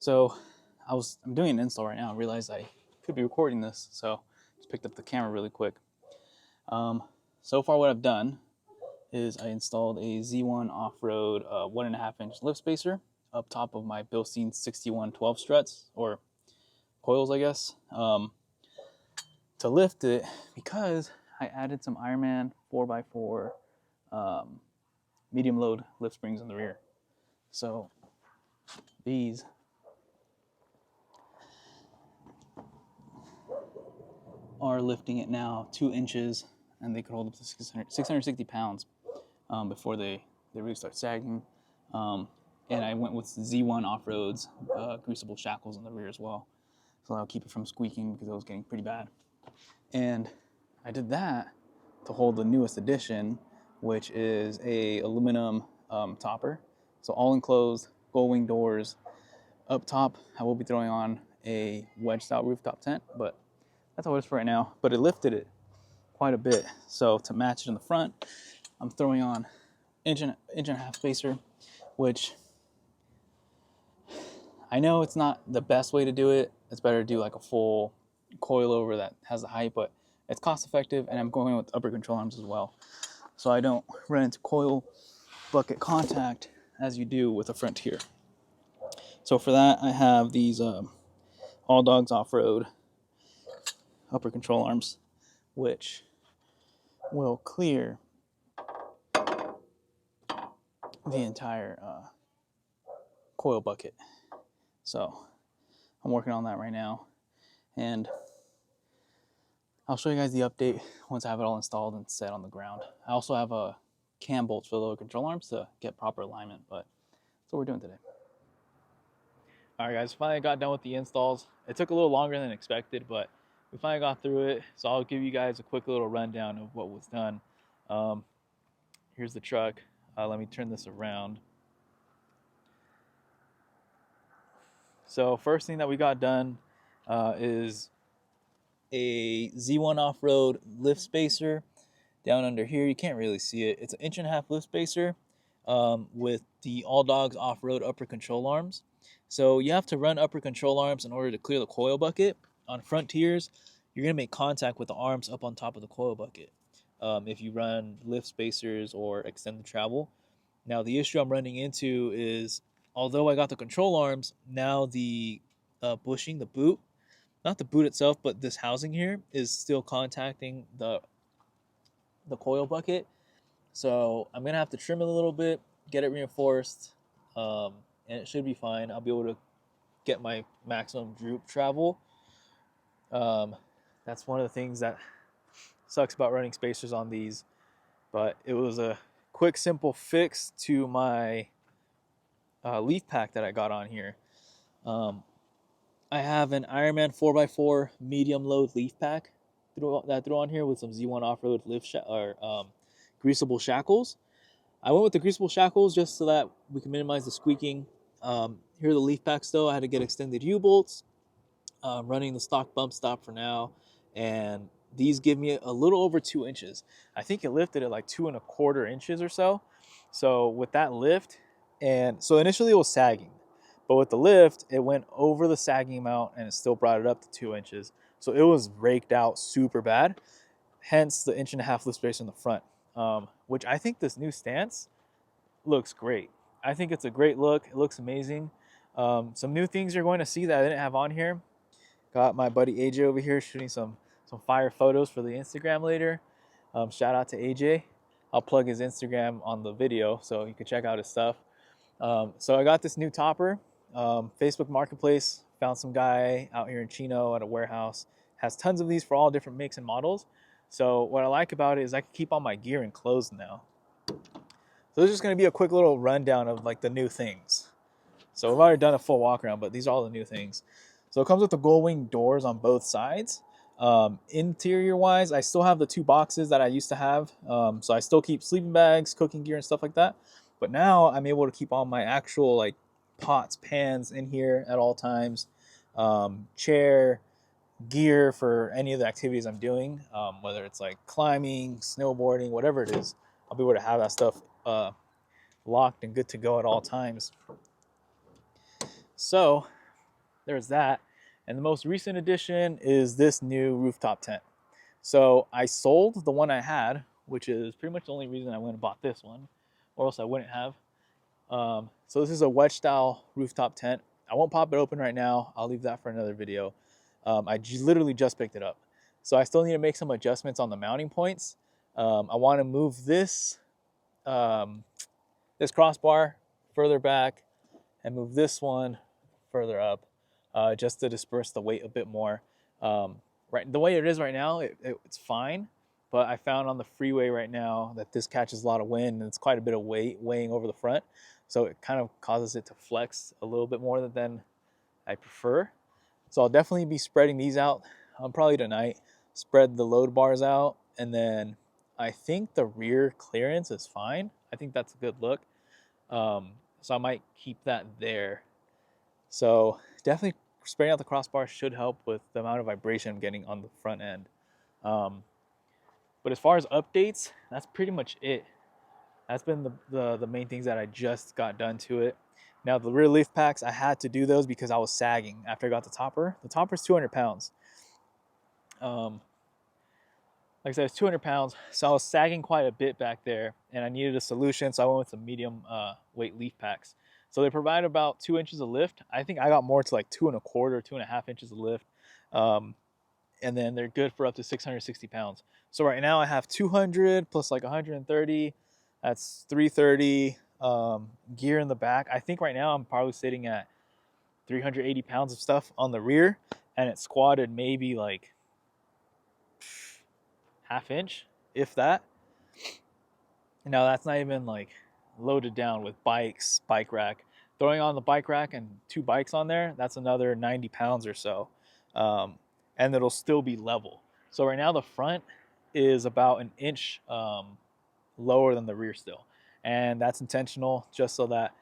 So I'm doing an install right now. I realized I could be recording this, so just picked up the camera really quick. So far, what I've done is I installed a Z1 off-road 1.5-inch lift spacer up top of my Bilstein 6112 struts, or coils, I guess, to lift it, because I added some Ironman 4x4 medium load lift springs in the rear. So these are lifting it now 2 inches, and they could hold up to 660 pounds before they really start sagging. And I went with Z1 off-roads greasable shackles in the rear as well, so that'll keep it from squeaking because it was getting pretty bad. And I did that to hold the newest addition, which is a aluminum topper. So all enclosed, gold wing doors. Up top, I will be throwing on a wedge style rooftop tent, but that's all it is for right now. But it lifted it quite a bit. So to match it in the front, I'm throwing on inch and a half spacer, which I know it's not the best way to do it. It's better to do like a full coilover that has the height, but it's cost effective, and I'm going with upper control arms as well, so I don't run into coil bucket contact as you do with a Frontier. So for that, I have these All Dogs Off-Road upper control arms, which will clear the entire coil bucket. So I'm working on that right now, and I'll show you guys the update once I have it all installed and set on the ground. I also have a cam bolts for the lower control arms to get proper alignment, but that's what we're doing today. All right, guys, finally got done with the installs. It took a little longer than expected, but we finally got through it. So I'll give you guys a quick little rundown of what was done. Here's the truck. Let me turn this around. So first thing that we got done is a Z1 off-road lift spacer down under here. You can't really see it. It's an 1.5-inch lift spacer with the All Dogs off-road upper control arms. So you have to run upper control arms in order to clear the coil bucket. On Frontiers, you're going to make contact with the arms up on top of the coil bucket if you run lift spacers or extended travel. Now, the issue I'm running into is, although I got the control arms, now the bushing, the boot, not the boot itself, but this housing here is still contacting the coil bucket. So I'm going to have to trim it a little bit, get it reinforced, and it should be fine. I'll be able to get my maximum droop travel. That's one of the things that sucks about running spacers on these, but it was a quick, simple fix to my leaf pack that I got on here. I have an Ironman 4x4 medium load leaf pack that I threw on here with some Z1 off-road greasable shackles. I went with the greasable shackles just so that we can minimize the squeaking. Here are the leaf packs though. I had to get extended U-bolts. Running the stock bump stop for now, and these give me a little over 2 inches. I think it lifted at like 2.25 inches or so. So with that lift, and so initially it was sagging, but with the lift, it went over the sagging amount and it still brought it up to 2 inches. So it was raked out super bad, hence the 1.5-inch lift spacer in the front, which I think this new stance looks great. I think it's a great look. It looks amazing. Some new things you're going to see that I didn't have on here. Got my buddy AJ over here shooting some fire photos for the Instagram later. Shout out to AJ. I'll plug his Instagram on the video so you can check out his stuff. So I got this new topper. Facebook Marketplace, found some guy out here in Chino at a warehouse. Has tons of these for all different makes and models. So what I like about it is I can keep all my gear enclosed now. So this is just going to be a quick little rundown of like the new things. So we've already done a full walk around, but these are all the new things. So it comes with the gold wing doors on both sides. Interior wise, I still have the 2 boxes that I used to have. So I still keep sleeping bags, cooking gear, and stuff like that. But now I'm able to keep all my actual like pots, pans in here at all times. Chair, gear for any of the activities I'm doing, whether it's like climbing, snowboarding, whatever it is. I'll be able to have that stuff locked and good to go at all times. So there's that. And the most recent addition is this new rooftop tent. So I sold the one I had, which is pretty much the only reason I went and bought this one, or else I wouldn't have. So this is a wedge style rooftop tent. I won't pop it open right now. I'll leave that for another video. Literally just picked it up. So I still need to make some adjustments on the mounting points. I want to move um, this crossbar further back and move this one further up, just to disperse the weight a bit more. Right, the way it is right now, it's fine, but I found on the freeway right now that this catches a lot of wind and it's quite a bit of weight weighing over the front, so it kind of causes it to flex a little bit more than I prefer. So I'll definitely be spreading these out, probably tonight. Spread the load bars out, and then I think the rear clearance is fine. I think that's a good look. So I might keep that there. So definitely spraying out the crossbar should help with the amount of vibration I'm getting on the front end. But as far as updates, that's pretty much it. That's been the main things that I just got done to it. Now the rear leaf packs, I had to do those because I was sagging after I got the topper. The topper's 200 pounds. Like I said, it's 200 pounds. So I was sagging quite a bit back there and I needed a solution. So I went with some medium weight leaf packs. So they provide about 2 inches of lift. I think I got more to like 2 1/4, 2.5 inches of lift. And then they're good for up to 660 pounds. So right now I have 200 plus like 130. That's 330. Gear in the back. I think right now I'm probably sitting at 380 pounds of stuff on the rear, and it's squatted maybe like half inch, if that. Now that's not even like loaded down with bikes, bike rack. Throwing on the bike rack and 2 bikes on there, that's another 90 pounds or so. And it'll still be level. So right now the front is about an inch lower than the rear still. And that's intentional, just so that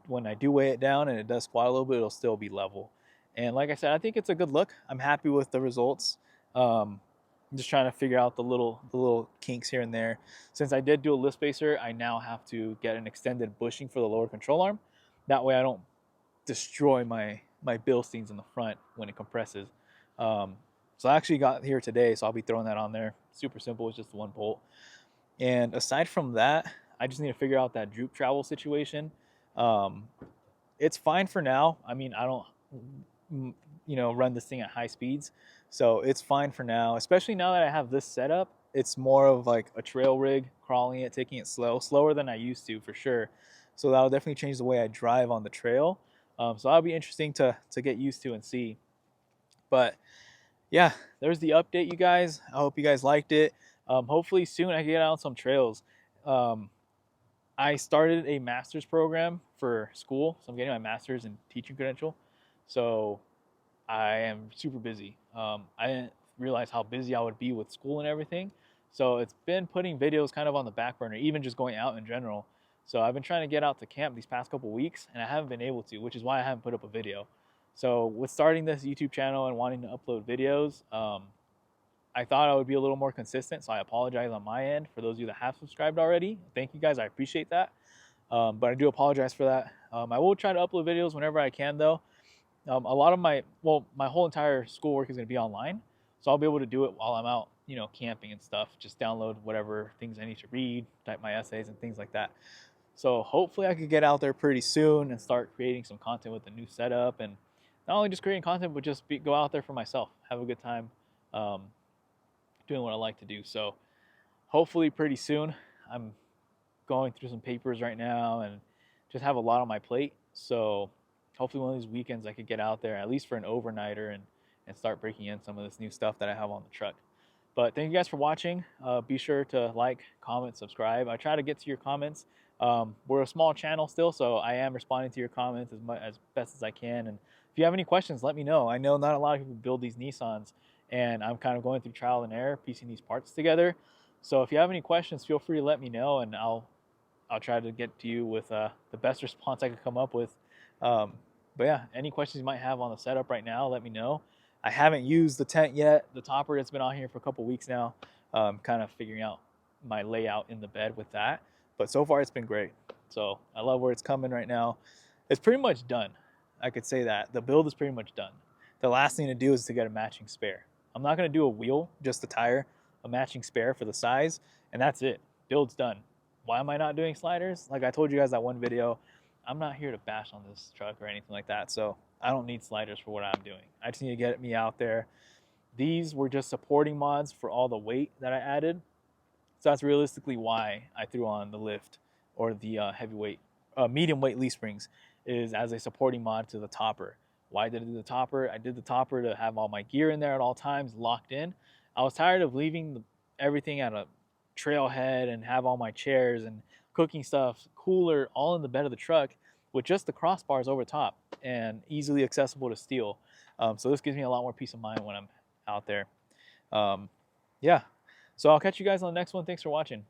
when I do weigh it down and it does squat a little bit, it'll still be level. And like I said, I think it's a good look. I'm happy with the results. I'm just trying to figure out the little kinks here and there. Since I did do a lift spacer, I now have to get an extended bushing for the lower control arm. That way I don't destroy my Bilsteins in the front when it compresses. So I actually got here today, so I'll be throwing that on there. Super simple, it's just 1 bolt. And aside from that, I just need to figure out that droop travel situation. It's fine for now. I mean, I don't, run this thing at high speeds, so it's fine for now. Especially now that I have this setup, it's more of like a trail rig, crawling it, taking it slower than I used to for sure. So that'll definitely change the way I drive on the trail. So that'll be interesting to get used to and see. But yeah, there's the update, you guys. I hope you guys liked it. Hopefully soon I can get out on some trails. I started a master's program for school, so I'm getting my master's in teaching credential. So I am super busy. I didn't realize how busy I would be with school and everything. So it's been putting videos kind of on the back burner, even just going out in general. So I've been trying to get out to camp these past couple weeks, and I haven't been able to, which is why I haven't put up a video. So with starting this YouTube channel and wanting to upload videos, I thought I would be a little more consistent. So I apologize on my end for those of you that have subscribed already. Thank you guys, I appreciate that. But I do apologize for that. I will try to upload videos whenever I can though. A lot of my whole entire schoolwork is going to be online. So I'll be able to do it while I'm out, camping and stuff. Just download whatever things I need to read, type my essays and things like that. So hopefully I could get out there pretty soon and start creating some content with the new setup, and not only just creating content, but just go out there for myself, have a good time doing what I like to do. So hopefully pretty soon. I'm going through some papers right now and just have a lot on my plate. So hopefully one of these weekends I could get out there at least for an overnighter and start breaking in some of this new stuff that I have on the truck. But thank you guys for watching. Be sure to like, comment, subscribe. I try to get to your comments. We're a small channel still, so I am responding to your comments as best as I can. And if you have any questions, let me know. I know not a lot of people build these Nissans, and I'm kind of going through trial and error, piecing these parts together. So if you have any questions, feel free to let me know, and I'll try to get to you with the best response I could come up with. But yeah, any questions you might have on the setup right now, let me know. I haven't used the tent yet. The topper that's been on here for a couple weeks now. Kind of figuring out my layout in the bed with that. But so far it's been great. So I love where it's coming right now. It's pretty much done. I could say that. The build is pretty much done. The last thing to do is to get a matching spare. I'm not going to do a wheel, just the tire, a matching spare for the size, and that's it. Build's done. Why am I not doing sliders? Like I told you guys that one video, I'm not here to bash on this truck or anything like that, so I don't need sliders for what I'm doing. I just need to get me out there. These were just supporting mods for all the weight that I added. So that's realistically why I threw on the lift or the heavyweight, medium weight leaf springs, is as a supporting mod to the topper. Why did I do the topper? I did the topper to have all my gear in there at all times locked in. I was tired of leaving everything at a trailhead and have all my chairs and cooking stuff, cooler, all in the bed of the truck with just the crossbars over top and easily accessible to steel. So this gives me a lot more peace of mind when I'm out there. Yeah. So I'll catch you guys on the next one. Thanks for watching.